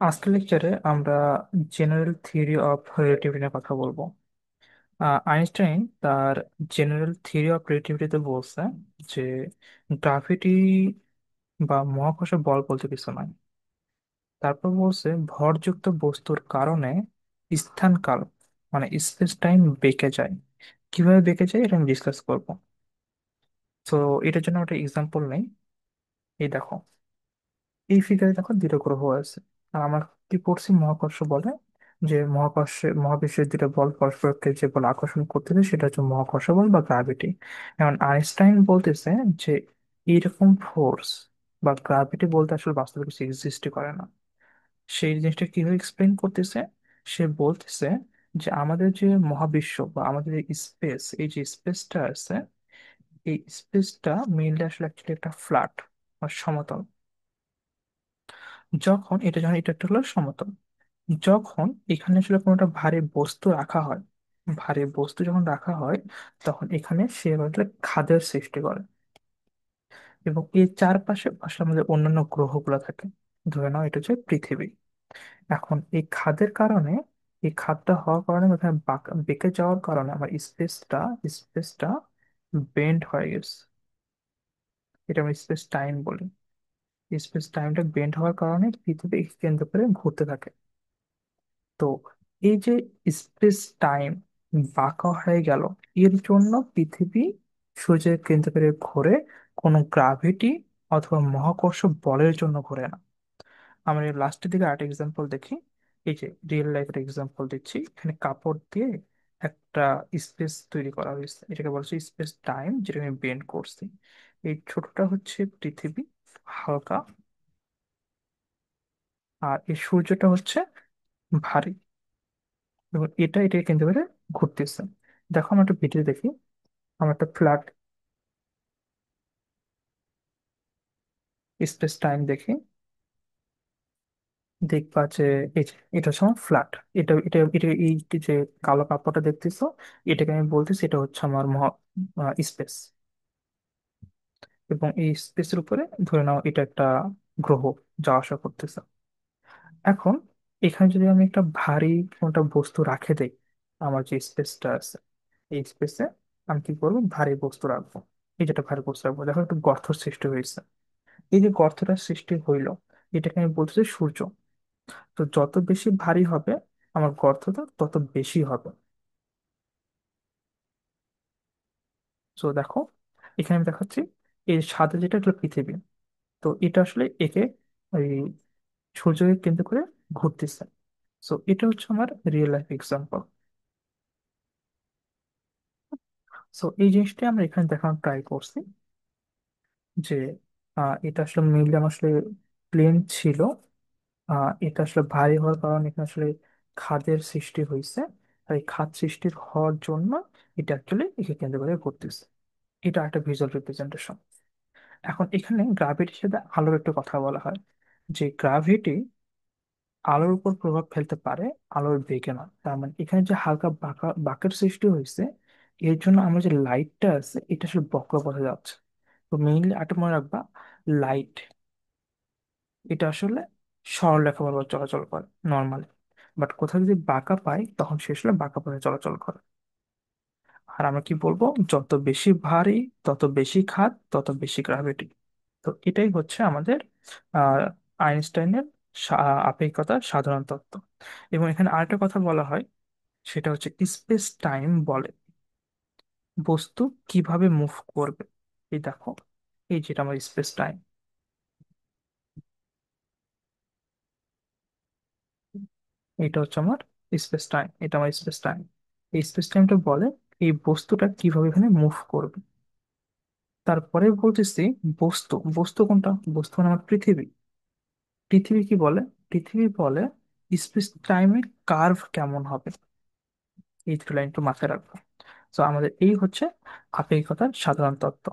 আজকের লেকচারে আমরা জেনারেল থিওরি অফ রিলেটিভিটি নিয়ে কথা বলবো। আইনস্টাইন তার জেনারেল থিওরি অফ রিলেটিভিটিতে বলছে যে গ্রাভিটি বা মহাকর্ষের বল বলতে কিছু নয়। তারপর বলছে ভরযুক্ত বস্তুর কারণে স্থান কাল মানে স্পেস টাইম বেঁকে যায়। কিভাবে বেঁকে যায় এটা আমি ডিসকাস করবো। তো এটার জন্য একটা এক্সাম্পল নেই। এই দেখো, এই ফিগারে দেখো দুটো গ্রহ আছে। আর আমরা কি পড়ছি, মহাকর্ষ বলে যে মহাবিশ্বের দুটো বল পরস্পরকে যে বল আকর্ষণ করতেছে সেটা হচ্ছে মহাকর্ষ বল বা গ্রাভিটি। এখন আইনস্টাইন বলতেছে যে এইরকম ফোর্স বা গ্রাভিটি বলতে আসলে বাস্তবে কিছু এক্সিস্ট করে না। সেই জিনিসটা কিভাবে এক্সপ্লেন করতেছে, সে বলতেছে যে আমাদের যে মহাবিশ্ব বা আমাদের স্পেস, এই যে স্পেসটা আছে, এই স্পেসটা মেইনলি আসলে অ্যাকচুয়ালি একটা ফ্ল্যাট বা সমতল। যখন এটা একটা হলো সমতল, যখন এখানে আসলে কোনো একটা ভারী বস্তু রাখা হয়, ভারী বস্তু যখন রাখা হয় তখন এখানে সে আসলে খাদের সৃষ্টি করে। এবং এর চারপাশে আসলে আমাদের অন্যান্য গ্রহগুলো থাকে। ধরে নাও এটা হচ্ছে পৃথিবী। এখন এই খাদের কারণে, এই খাদটা হওয়ার কারণে এখানে বেঁকে যাওয়ার কারণে আমার স্পেসটা বেন্ড হয়ে গেছে। এটা আমরা স্পেস টাইম বলি। স্পেস টাইমটা বেন্ড হওয়ার কারণে পৃথিবী একে কেন্দ্র করে ঘুরতে থাকে। তো এই যে স্পেস টাইম বাঁকা হয়ে গেল, এর জন্য পৃথিবী সূর্যের কেন্দ্র করে ঘোরে, কোনো গ্রাভিটি অথবা মহাকর্ষ বলের জন্য ঘোরে না। আমরা লাস্টের দিকে আরেকটা এক্সাম্পল দেখি। এই যে রিয়েল লাইফের এক্সাম্পল দিচ্ছি, এখানে কাপড় দিয়ে একটা স্পেস তৈরি করা হয়েছে, এটাকে বলছে স্পেস টাইম, যেটা আমি বেন্ড করছি। এই ছোটটা হচ্ছে পৃথিবী, হালকা, আর এই সূর্যটা হচ্ছে ভারী, এবং এটা কেন্দ্র করে ঘুরতেছে। দেখো আমরা একটা ভিডিও দেখি, আমরা একটা ফ্ল্যাট স্পেস টাইম দেখি, দেখবা যে এই যে এটা হচ্ছে আমার ফ্ল্যাট। এটা এই যে কালো কাপড়টা দেখতেছো, এটাকে আমি বলতেছি এটা হচ্ছে আমার মহা স্পেস। এবং এই স্পেসের উপরে ধরে নাও এটা একটা গ্রহ যাওয়া আসা করতেছে। এখন এখানে যদি আমি একটা ভারী কোনটা বস্তু রাখে দেই, আমার যে স্পেসটা আছে, এই স্পেসে আমি কি করবো, ভারী বস্তু রাখবো। এই যেটা ভারী বস্তু রাখবো, দেখো একটা গর্ত সৃষ্টি হয়েছে। এই যে গর্তটা সৃষ্টি হইলো, এটাকে আমি বলতেছি সূর্য। তো যত বেশি ভারী হবে আমার গর্তটা, তত বেশি হবে। তো দেখো, এখানে আমি দেখাচ্ছি এই সাদা যেটা হলো পৃথিবী। তো এটা আসলে একে ওই সূর্যকে কেন্দ্র করে ঘুরতেছে। তো এটা হচ্ছে আমার রিয়েল লাইফ এক্সাম্পল। সো এই জিনিসটা আমরা এখানে দেখানোর ট্রাই করছি যে এটা আসলে মেইনলি আমার আসলে প্লেন ছিল। এটা আসলে ভারী হওয়ার কারণে এখানে আসলে খাদের সৃষ্টি হয়েছে। আর এই খাদ সৃষ্টির হওয়ার জন্য এটা অ্যাকচুয়ালি একে কেন্দ্র করে ঘুরতেছে। এটা একটা ভিজুয়াল রিপ্রেজেন্টেশন। এখন এখানে গ্রাভিটির সাথে আলোর একটু কথা বলা হয়, যে গ্রাভিটি আলোর উপর প্রভাব ফেলতে পারে, আলোর বেগে না। তার মানে এখানে যে হালকা বাঁকের সৃষ্টি হয়েছে, এর জন্য আমরা যে লাইটটা আছে এটা আসলে বক্র পথে যাচ্ছে। তো মেইনলি একটা মনে রাখবা, লাইট এটা আসলে সরলরেখা বরাবর চলাচল করে নর্মালি, বাট কোথাও যদি বাঁকা পাই তখন সে আসলে বাঁকা পথে চলাচল করে। আর আমরা কি বলবো, যত বেশি ভারী তত বেশি খাদ তত বেশি গ্রাভিটি। তো এটাই হচ্ছে আমাদের আহ আইনস্টাইনের আপেক্ষিকতার সাধারণ তত্ত্ব। এবং এখানে আরেকটা কথা বলা হয়, সেটা হচ্ছে স্পেস টাইম বলে বস্তু কিভাবে মুভ করবে। এই দেখো, এই যেটা আমার স্পেস টাইম, এটা হচ্ছে আমার স্পেস টাইম, এটা আমার স্পেস টাইম। এই স্পেস টাইমটা বলে এই বস্তুটা কিভাবে এখানে মুভ করবে। তারপরে বলতেছি বস্তু, বস্তু কোনটা, বস্তু মানে আমার পৃথিবী। পৃথিবী কি বলে, পৃথিবী বলে স্পেস টাইমে কার্ভ কেমন হবে। এই দুটো লাইন একটু মাথায় রাখবো। তো আমাদের এই হচ্ছে আপেক্ষিকতার সাধারণ তত্ত্ব।